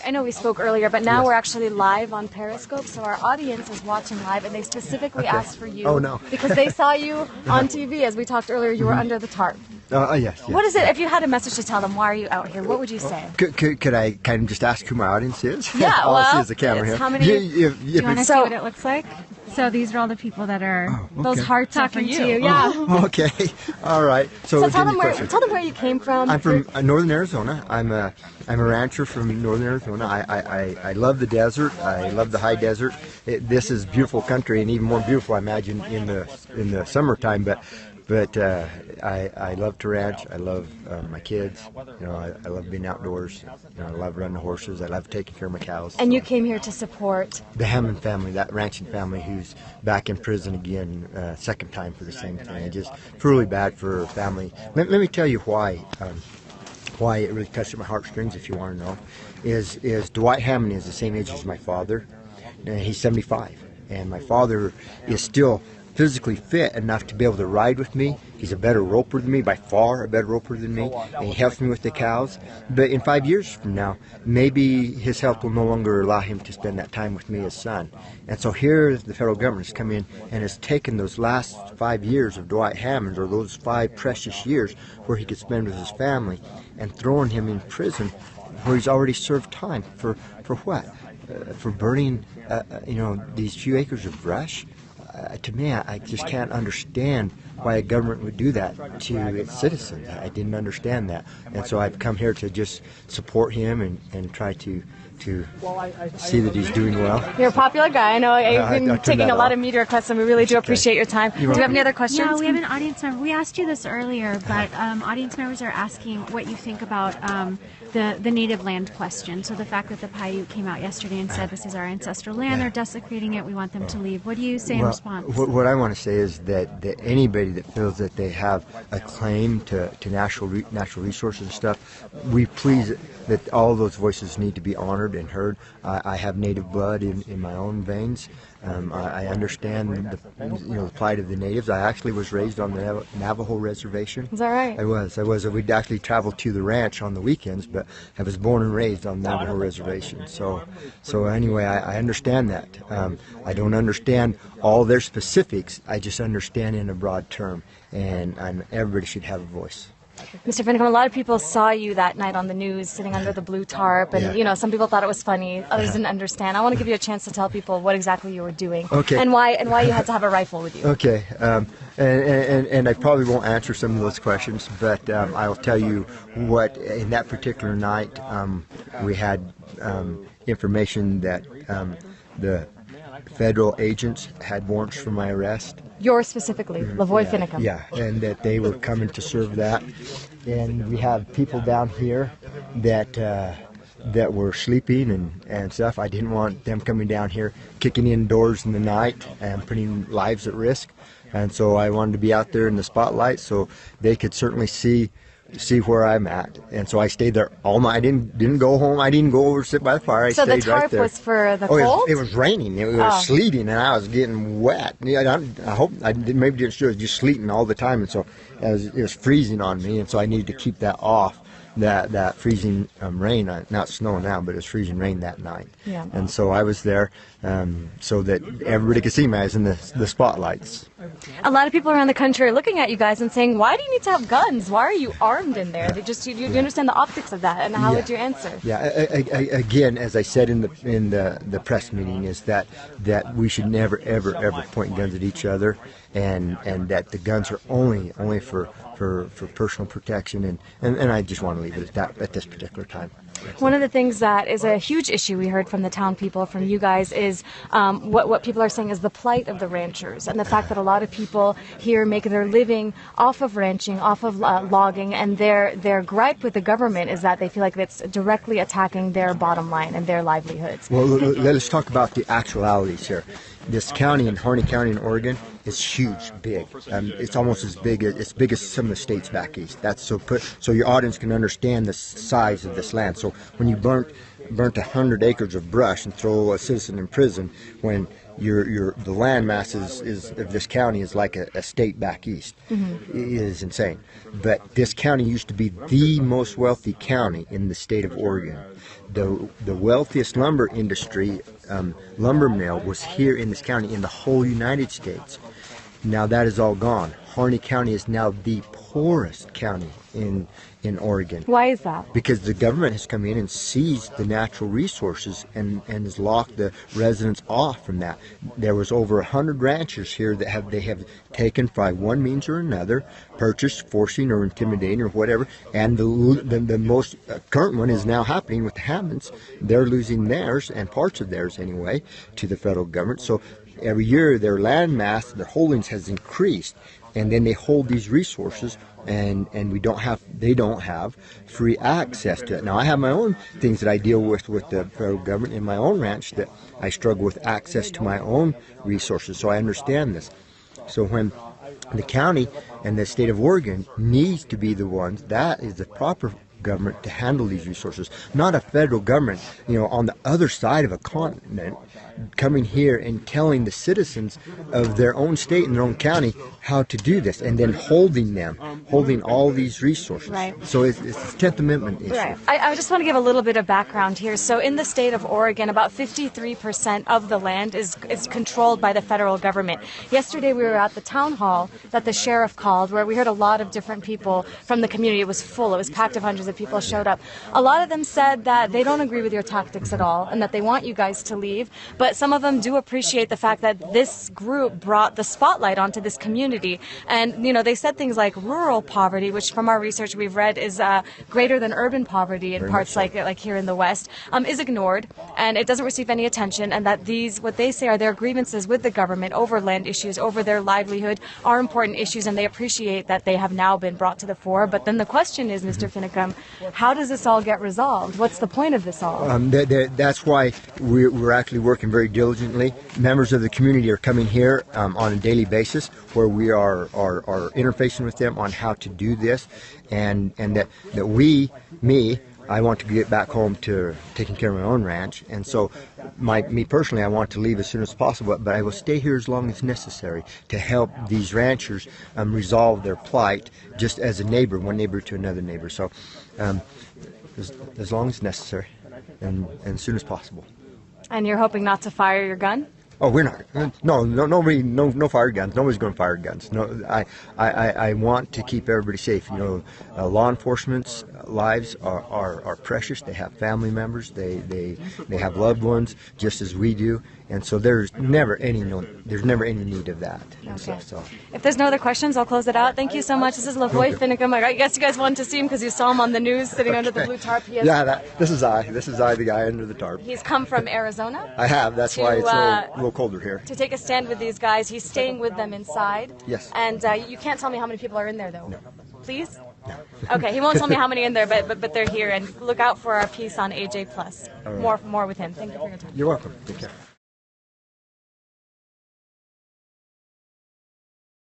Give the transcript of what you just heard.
I know we spoke earlier, but now we're actually live on Periscope, so our audience is watching live, and they specifically asked for you. Oh, no. Because they saw you on TV, as we talked earlier, you were under the tarp. Yes. What is it, if you had a message to tell them, why are you out here, what would you say? Could I kind of just ask who my audience is? Yeah, All I see well, is the camera here. how many... Do you want to see So- what it looks like? So these are all the people that are Those hearts are for you. Yeah. Okay. All right. So give tell me them questions. where you came from. I'm from northern Arizona. I'm a rancher from northern Arizona. I love the desert. I love the high desert. This is beautiful country, and even more beautiful, I imagine, in the summertime. But I love to ranch. I love my kids. You know, I love being outdoors. You know, I love running the horses. I love taking care of my cows. And you came here to support The Hammond family, that ranching family who's back in prison again, second time for the same thing. It's just truly bad for her family. Let me tell you why it really touched my heartstrings, if you want to know, is Dwight Hammond is the same age as my father. He's 75, and my father is still physically fit enough to be able to ride with me. He's a better roper than me, by far a better roper than me, and he helps me with the cows. But in 5 years from now, maybe his health will no longer allow him to spend that time with me as son. And so here the federal government has come in and has taken those last 5 years of Dwight Hammond, or those 5 precious years where he could spend with his family, and throwing him in prison where he's already served time for what? For burning these few acres of brush. To me, I just can't understand why a government would do that to its citizens. I didn't understand that. And so I've come here to just support him and try to see that he's doing well. You're a popular guy. I know you've been taking a lot off. of media requests, and we really do appreciate your time. Do you have any other questions? Yeah, we have an audience member. We asked you this earlier, but audience members are asking what you think about the native land question. So the fact that the Paiute came out yesterday and said this is our ancestral land, they're desecrating it, we want them to leave. What do you say in response? What I want to say is that anybody that feels that they have a claim to natural resources and stuff, we please that all those voices need to be honored and heard. I have native blood in my own veins. I understand the plight of the natives. I actually was raised on the Navajo reservation. Is that right? I was. We'd actually travel to the ranch on the weekends, but I was born and raised on the Navajo reservation. So anyway, I understand that. I don't understand all their specifics. I just understand in a broad term, and everybody should have a voice. Mr. Finicum, a lot of people saw you that night on the news sitting under the blue tarp, and some people thought it was funny, others didn't understand. I want to give you a chance to tell people what exactly you were doing, and why you had to have a rifle with you. Okay, and I probably won't answer some of those questions, but I'll tell you what. In that particular night, we had information that the federal agents had warrants for my arrest. Yours specifically, LaVoy Finicum. Yeah, and that they were coming to serve that. And we have people down here that were sleeping and stuff. I didn't want them coming down here, kicking in doors in the night and putting lives at risk. And so I wanted to be out there in the spotlight so they could certainly see where I'm at. And so I stayed there all night. I didn't go home. I didn't go over sit by the fire. I so stayed the tarp right there. was for the cold? It was raining. It was sleeting, and I was getting wet. I hope I maybe didn't sure it was just sleeting all the time, and so it was freezing on me, and so I needed to keep that off. That freezing rain, not snow now, but it was freezing rain that night. Yeah. And so I was there so that everybody could see me. I was in the spotlights. A lot of people around the country are looking at you guys and saying, why do you need to have guns? Why are you armed in there? They just, you understand the optics of that, and how would you answer? Yeah, again, as I said in the press meeting, is that we should never, ever, ever point guns at each other, and that the guns are only for personal protection, and I just want to leave it at that at this particular time. One of the things that is a huge issue we heard from the town people, from you guys, is what people are saying is the plight of the ranchers, and the fact that a lot of people here make their living off of ranching, off of logging, and their gripe with the government is that they feel like it's directly attacking their bottom line and their livelihoods. Well, let's talk about the actualities here. This county in Harney County in Oregon is huge, big. It's almost as big as some of the states back east. That's so your audience can understand the size of this land. So when you burnt burnt 100 acres of brush and throw a citizen in prison when the land mass is of this county is like a state back east. It is insane. But this county used to be the most wealthy county in the state of Oregon. The wealthiest lumber industry, lumber mill, was here in this county in the whole United States. Now that is all gone. Harney County is now the poorest county in Oregon. Why is that? Because the government has come in and seized the natural resources and has locked the residents off from that. There was over 100 ranchers here that they have taken by one means or another, purchased, forcing or intimidating or whatever, and the most current one is now happening with the Hammonds. They're losing theirs, and parts of theirs anyway, to the federal government. So every year their land mass, their holdings has increased, and then they hold these resources, and they don't have free access to it. Now I have my own things that I deal with the federal government in my own ranch, that I struggle with access to my own resources, so I understand this. So when the county and the state of Oregon needs to be the ones, that is the proper government to handle these resources, not a federal government, on the other side of a continent, coming here and telling the citizens of their own state and their own county how to do this, and then holding all these resources. Right. So it's a 10th Amendment issue. Right. I just want to give a little bit of background here. So in the state of Oregon, about 53% of the land is controlled by the federal government. Yesterday we were at the town hall that the sheriff called, where we heard a lot of different people from the community. It was full. It was packed of hundreds of people showed up. A lot of them said that they don't agree with your tactics at all and that they want you guys to leave, but some of them do appreciate the fact that this group brought the spotlight onto this community. And they said things like rural poverty, which from our research we've read is greater than urban poverty in parts like here in the West, is ignored, and it doesn't receive any attention, and that what they say are their grievances with the government over land issues, over their livelihood, are important issues, and they appreciate that they have now been brought to the fore. But then the question is, Mr. Finicum, how does this all get resolved? What's the point of this all? That's why we're actually working very diligently. Members of the community are coming here on a daily basis, where we are interfacing with them on how to do this, and that I want to get back home to taking care of my own ranch, and so me personally, I want to leave as soon as possible, but I will stay here as long as necessary to help these ranchers resolve their plight, just as a neighbor, one neighbor to another neighbor. So as long as necessary, and as soon as possible. And you're hoping not to fire your gun? Oh, we're not. Nobody, no fire guns. Nobody's going to fire guns. No, I want to keep everybody safe. Law enforcement's lives are precious. They have family members. They have loved ones, just as we do. And so there's never any need of that. Okay. So if there's no other questions, I'll close it out. Thank you so much. This is LaVoy Finicum. I guess you guys wanted to see him because you saw him on the news sitting under the blue tarp. This is I, the guy under the tarp. He's come from Arizona. I have. That's why it's a little colder here. To take a stand with these guys. He's staying with them inside. Yes. And you can't tell me how many people are in there, though. No. Please? No. Okay, he won't tell me how many in there, but they're here. And look out for our piece on AJ Plus. Right. More with him. Thank you for your time. You're welcome. Take care.